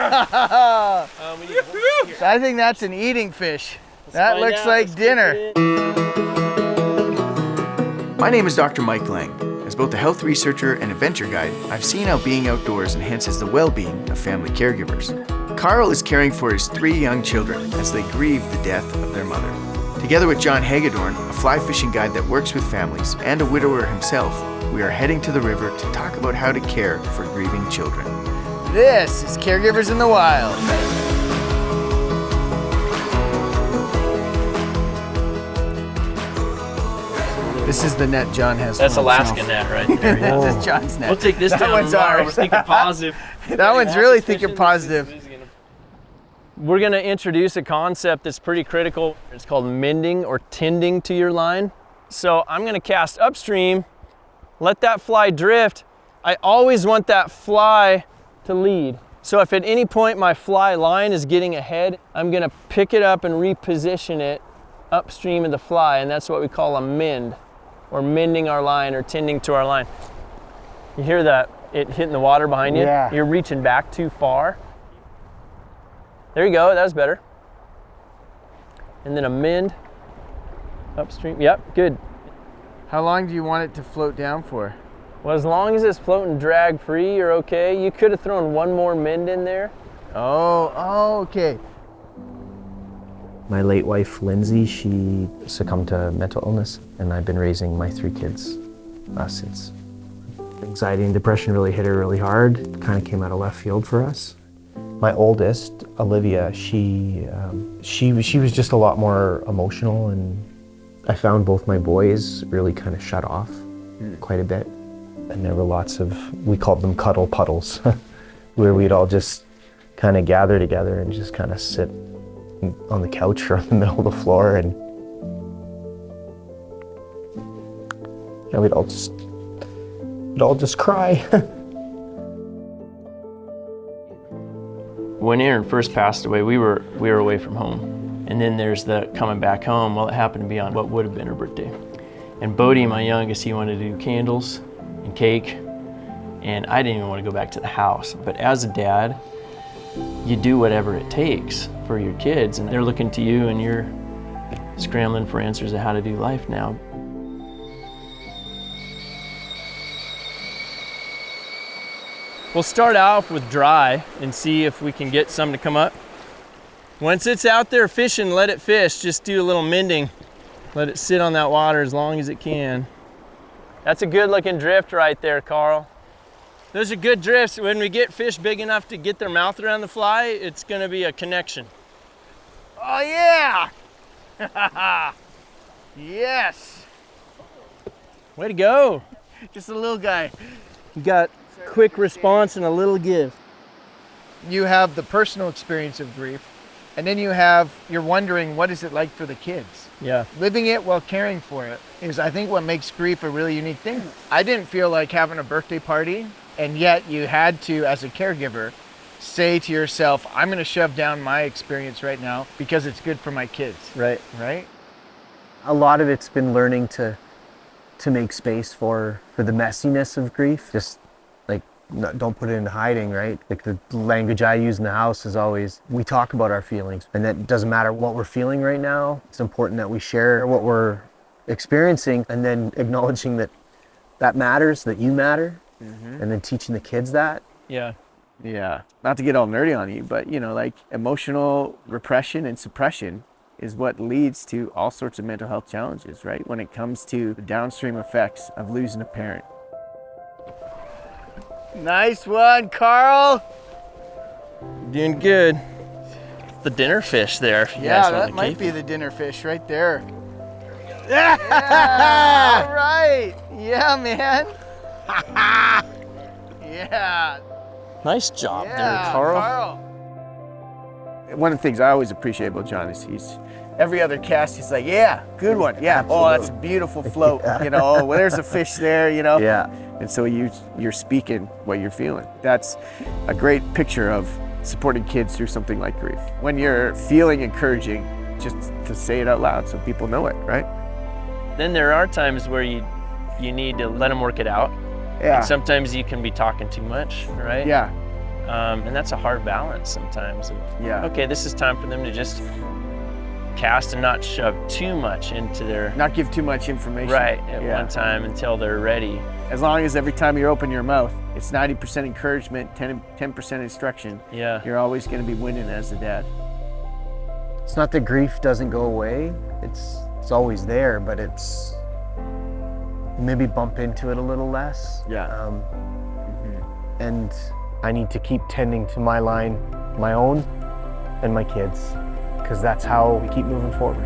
I think that's an eating fish. That looks like dinner. My name is Dr. Mike Lang. As both a health researcher and adventure guide, I've seen how being outdoors enhances the well-being of family caregivers. Carl is caring for his 3 young children as they grieve the death of their mother. Together with John Hagedorn, a fly fishing guide that works with families, and a widower himself, we are heading to the river to talk about how to care for grieving children. This is Caregivers in the Wild. This is the net John has. That's Alaskan net right there. This is John's net. We'll take this that down one's tomorrow. ours. We're thinking positive. That one's really thinking positive. We're going to introduce a concept that's pretty critical. It's called mending or tending to your line. So I'm going to cast upstream, let that fly drift. I always want that fly to lead. So if at any point my fly line is getting ahead, I'm going to pick it up and reposition it upstream of the fly, and that's what we call a mend, or mending our line or tending to our line. You hear that? It hitting the water behind you? Yeah. You're reaching back too far. There you go, that was better. And then a mend upstream. Yep, good. How long do you want it to float down for? Well, as long as it's floating drag free, you're okay. You could have thrown one more mend in there. Oh, okay. My late wife, Lindsay, she succumbed to mental illness, and I've been raising my 3 kids since. Anxiety and depression really hit her really hard. Kind of came out of left field for us. My oldest, Olivia, she was just a lot more emotional, and I found both my boys really kind of shut off quite a bit. And there were lots of, we called them cuddle puddles, where we'd all just kind of gather together and just kind of sit on the couch or in the middle of the floor, and we'd all just cry. When Aaron first passed away, we were away from home. And then there's the coming back home. Well, it happened to be on what would have been her birthday. And Bodie, my youngest, he wanted to do candles and cake. And I didn't even want to go back to the house. But as a dad, you do whatever it takes for your kids. And they're looking to you, and you're scrambling for answers of how to do life now. We'll start off with dry and see if we can get some to come up. Once it's out there fishing, let it fish. Just do a little mending. Let it sit on that water as long as it can. That's a good looking drift right there, Carl. Those are good drifts. When we get fish big enough to get their mouth around the fly, it's gonna be a connection. Oh yeah! Yes! Way to go. Just a little guy. You got quick response and a little give. You have the personal experience of grief, and then you're wondering, what is it like for the kids? Yeah. Living it while caring for it is, I think, what makes grief a really unique thing. I didn't feel like having a birthday party, and yet you had to, as a caregiver, say to yourself, I'm gonna shove down my experience right now because it's good for my kids. Right. Right? A lot of it's been learning to make space for the messiness of grief. Just like, don't put it into hiding, right? Like the language I use in the house is always, we talk about our feelings, and that doesn't matter what we're feeling right now. It's important that we share what we're experiencing, and then acknowledging that matters, that you matter, and then teaching the kids that. Yeah. Yeah. Not to get all nerdy on you, but like emotional repression and suppression is what leads to all sorts of mental health challenges, right? When it comes to the downstream effects of losing a parent. Nice one, Carl. Doing good. The dinner fish there. If you Yeah, guys want that to might keep be it. the dinner fish right there. Yeah, all right. Yeah, man. Yeah. Nice job Yeah, there, Carl. One of the things I always appreciate about John is he's every other cast, he's like, yeah, good one. Yeah. Absolutely. Oh, that's a beautiful float. Oh, well, there's a fish there, Yeah. And so you're speaking what you're feeling. That's a great picture of supporting kids through something like grief. When you're feeling encouraging, just to say it out loud so people know it, right? Then there are times where you need to let them work it out. Yeah. And sometimes you can be talking too much, right? Yeah. And that's a hard balance sometimes. Yeah. Okay, this is time for them to just cast and not shove too much into their Not give too much information. right at Yeah. one time until they're ready. As long as every time you open your mouth, it's 90% encouragement, 10% instruction, Yeah. you're always going to be winning as a dad. It's not that grief doesn't go away. It's always there, but it's maybe bump into it a little less. Yeah. And I need to keep tending to my line, my own, and my kids, because that's how we keep moving forward.